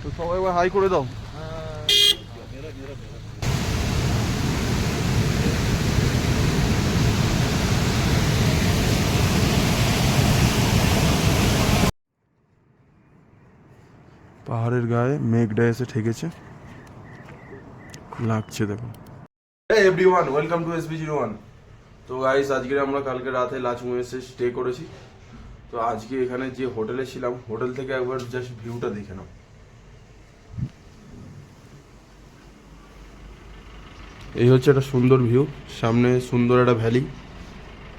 তো সবাই এবার হাই করে দাও। পাহাড়ের গায়ে মেঘটা এসে ঠেকেছে, লাগছে দেখো। Hey everyone, welcome to SB01। তো গাইস, আজকে আমরা কালকে রাতে লাচুং এসে স্টে করেছি। তো আজকে এখানে যে হোটেলে ছিলাম, হোটেল থেকে একবার জাস্ট ভিউটা দেখে নাও। এই হচ্ছে একটা সুন্দর ভিউ, সামনে সুন্দর একটা ভ্যালি,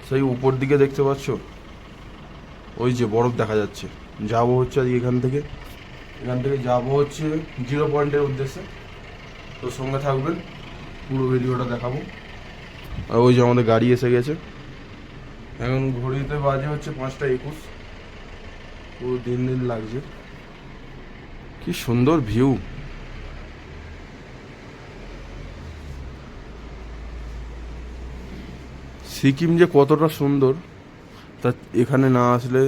সেই উপর দিকে দেখতে পাচ্ছ ওই যে বরফ দেখা যাচ্ছে। যাবো হচ্ছে আজকে এখান থেকে যাবো হচ্ছে 0 পয়েন্টের উদ্দেশ্যে। তো সঙ্গে থাকবেন, পুরো ভিডিওটা দেখাবো। আর ওই যে আমাদের গাড়ি এসে গেছে, এখন ঘড়িতে বাজে হচ্ছে 5টা 21। পুরো দিন লাগছে। কি সুন্দর ভিউ। সিকিম যে কতটা সুন্দর তা এখানে না আসলে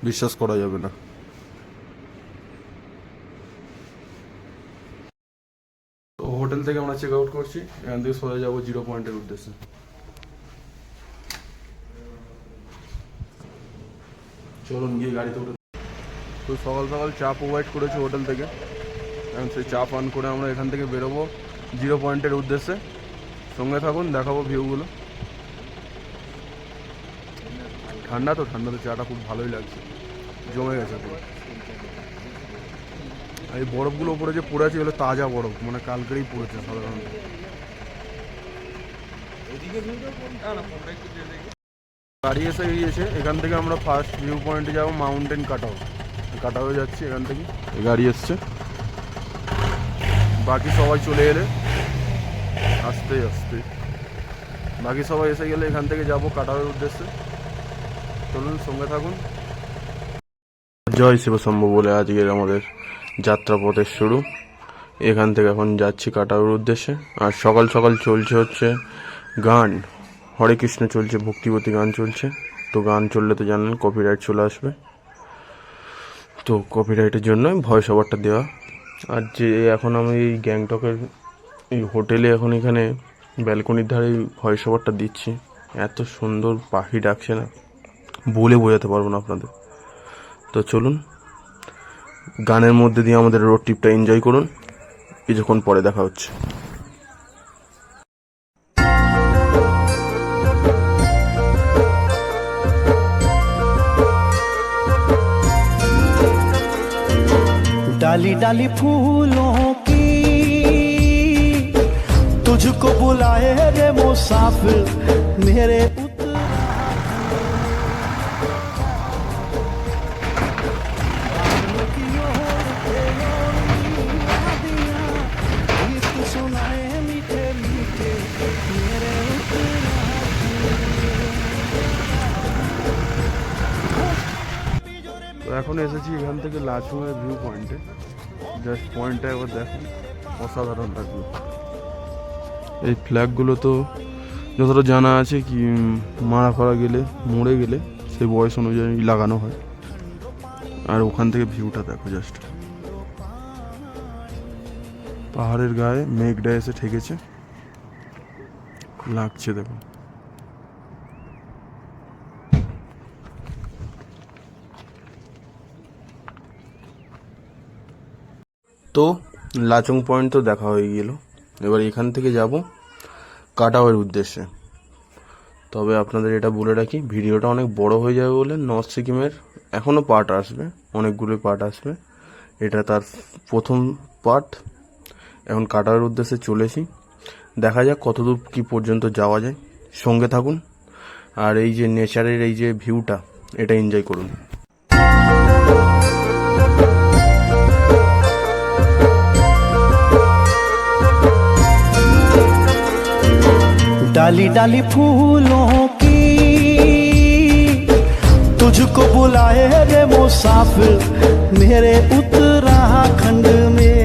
বিশ্বাস করা যাবে না। তো হোটেল থেকে আমরা চেক আউট করছি, এখান থেকে সোজা যাবো 0 পয়েন্টের উদ্দেশ্যে। চলুন গিয়ে গাড়িতে উঠে। তো সকাল সকাল চা প্রোভাইড করেছে হোটেল থেকে, এখন সেই চা পান করে আমরা এখান থেকে বেরোবো 0 পয়েন্টের উদ্দেশ্যে। সঙ্গে থাকুন, দেখাবো ভিউগুলো। ঠান্ডাতে চাটা খুব ভালোই লাগছে, জমে গেছে পুরো। এই বরফগুলো উপরে যে পড়ে আছে এগুলো তাজা বরফ, মানে কালকেই পড়েছে সাধারণত। গাড়ি এসে গিয়েছে, এখান থেকে আমরা ফার্স্ট ভিউ পয়েন্টে যাবো মাউন্টেন কাটাও যাচ্ছি এখান থেকে। গাড়ি এসছে, বাকি সবাই চলে এলে আস্তে বাকি সবাই এসে গেলে এখান থেকে যাবো কাটাওয়ের উদ্দেশ্যে। চলুন সঙ্গে থাকুন। জয় শিবশম্ভু বলে আজকের আমাদের যাত্রাপথের শুরু। এখান থেকে এখন যাচ্ছি কাটাওয়ের উদ্দেশ্যে। আর সকাল সকাল চলছে হচ্ছে গান, হরে কৃষ্ণ চলছে, ভক্তিবতী গান চলছে। তো গান চললে তো জানেন কপিরাইট চলে আসবে, তো কপিরাইটের জন্য ভয়েস ওভারটা দেওয়া। আর যে এখন আমি এই গ্যাংটকের এই হোটেলে এখন এখানে ব্যালকনির ধারে ভয়েস ওভারটা দিচ্ছি, এত সুন্দর পাখি ডাকছে না, বলে বোঝাতে পারবো না আপনাদের। তো চলুন গানের মধ্যে দিয়ে আমাদের রোড ট্রিপটা এনজয় করুন, কিছুক্ষণ পরে দেখা হচ্ছে। डाली डाली फूलों की तुझको बुलाए रे मुसाफिर मेरे सुनाए मीठे मीठे मेरे তো এখন এসেছি এখান থেকে লাচুংয়ের ভিউ পয়েন্টে। জাস্ট পয়েন্টটা এবার দেখুন, অসাধারণ লাগবে। এই ফ্ল্যাগগুলো তো যতটা জানা আছে কি মরে গেলে সেই বয়স অনুযায়ী লাগানো হয়। আর ওখান থেকে ভিউটা দেখো, জাস্ট পাহাড়ের গায়ে মেঘটা এসে ঠেকেছে, লাগছে দেখো। তো লাচুং পয়েন্ট তো দেখা হয়ে গেল, এবার এখান থেকে যাব কাটাওয়ের উদ্দেশ্যে। তবে আপনাদের এটা বলে রাখি, ভিডিওটা অনেক বড় হয়ে যাবে বলে নর্থ সিকিমের এখনও পার্ট আসবে, অনেকগুলো পার্ট আসবে, এটা তার প্রথম পার্ট। এখন কাটাওয়ের উদ্দেশ্যে চলেছি, দেখা যাক কতদূর কি পর্যন্ত যাওয়া যায়। সঙ্গে থাকুন আর এই যে নেচারের এই যে ভিউটা, এটা এনজয় করুন। डाली डाली फूलों की तुझको बुलाए रे मुसाफिर मेरे उत्तराखंड में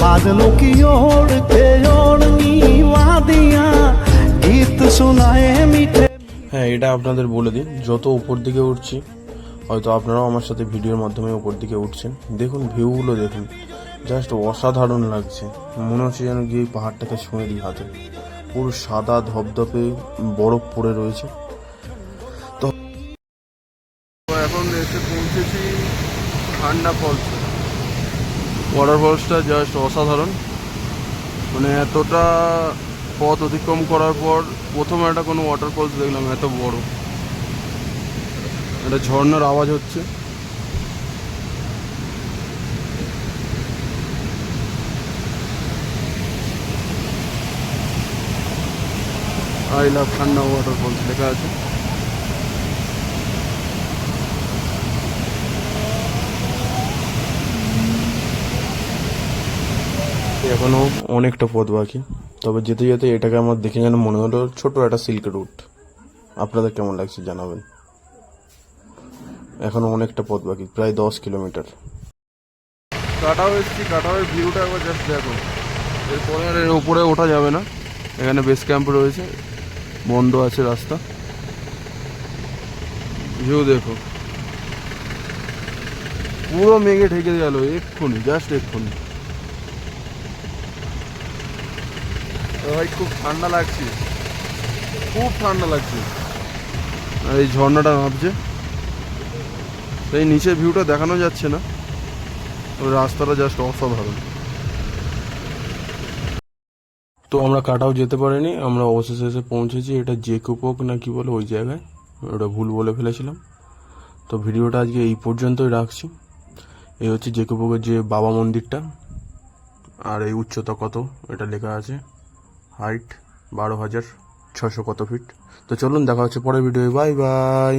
बादलों की ओर के ओढ़नी वादियां गीत सुनाए मीठे। হ্যাঁ, এটা আপনাদের বলে দিই, যত উপর দিকে উঠছি হয়তো আপনারাও আমার সাথে ভিডিওর মাধ্যমে উপর দিকে উঠছেন। দেখুন ভিউগুলো দেখুন, জাস্ট অসাধারণ লাগছে। মনে হচ্ছে যেন গিয়ে এই পাহাড়টাকে ছুঁয়ে দিই হাতে। পুরো সাদা ধপধপে বরফ পড়ে রয়েছে। তো এখন এসে পৌঁছেছি ঠান্ডা ফলস। ওয়াটারফলসটা জাস্ট অসাধারণ। মানে এতটা পথ অতিক্রম করার পর প্রথম একটা কোনো ওয়াটারফলস দেখলাম এত বড়। একটা ঝর্ণার আওয়াজ হচ্ছে। আই লাভ ঠান্ডা ওয়াটারফলস লেখা আছে। এখনো অনেকটা পথ বাকি, তবে যেতে যেতে এটাকে আমার দেখে যেন মনে হলো ছোট একটা সিল্ক রুট। আপনাদের কেমন লাগছে জানাবেন। এখনো অনেকটা পথ বাকি, প্রায় 10 কিলোমিটার। কাটাও এসছি, কাটাওয়ের ভিউটা একবার জাস্ট দেখো। এরপরে আর এর উপরে ওঠা যাবে না, এখানে বেস ক্যাম্প রয়েছে, বন্ধ আছে রাস্তা। ভিউ দেখো, পুরো মেঘে ঢেকে গেল এক্ষুনি, জাস্ট এক্ষুনি। ভাই খুব ঠান্ডা লাগছে, খুব ঠান্ডা লাগছে। আর এই ঝর্ণাটা ভাবছে, এই নিচের ভিউটা দেখানো যাচ্ছে না, ওই রাস্তাটা জাস্ট অসাধারণ। তো আমরা কাটাও যেতে পারিনি, আমরা অবশেষে এসে পৌঁছেছি। এটা জেকুপক না কি বলে ওই জায়গায়, ওটা ভুল বলে ফেলেছিলাম। তো ভিডিওটা আজকে এই পর্যন্তই রাখছি। এই হচ্ছে জেকুপকের যে বাবা মন্দিরটা, আর এই উচ্চতা কত এটা লেখা আছে, হাইট 12,600 কত ফিট। তো চলুন দেখা হচ্ছে পরের ভিডিও, বাই বাই।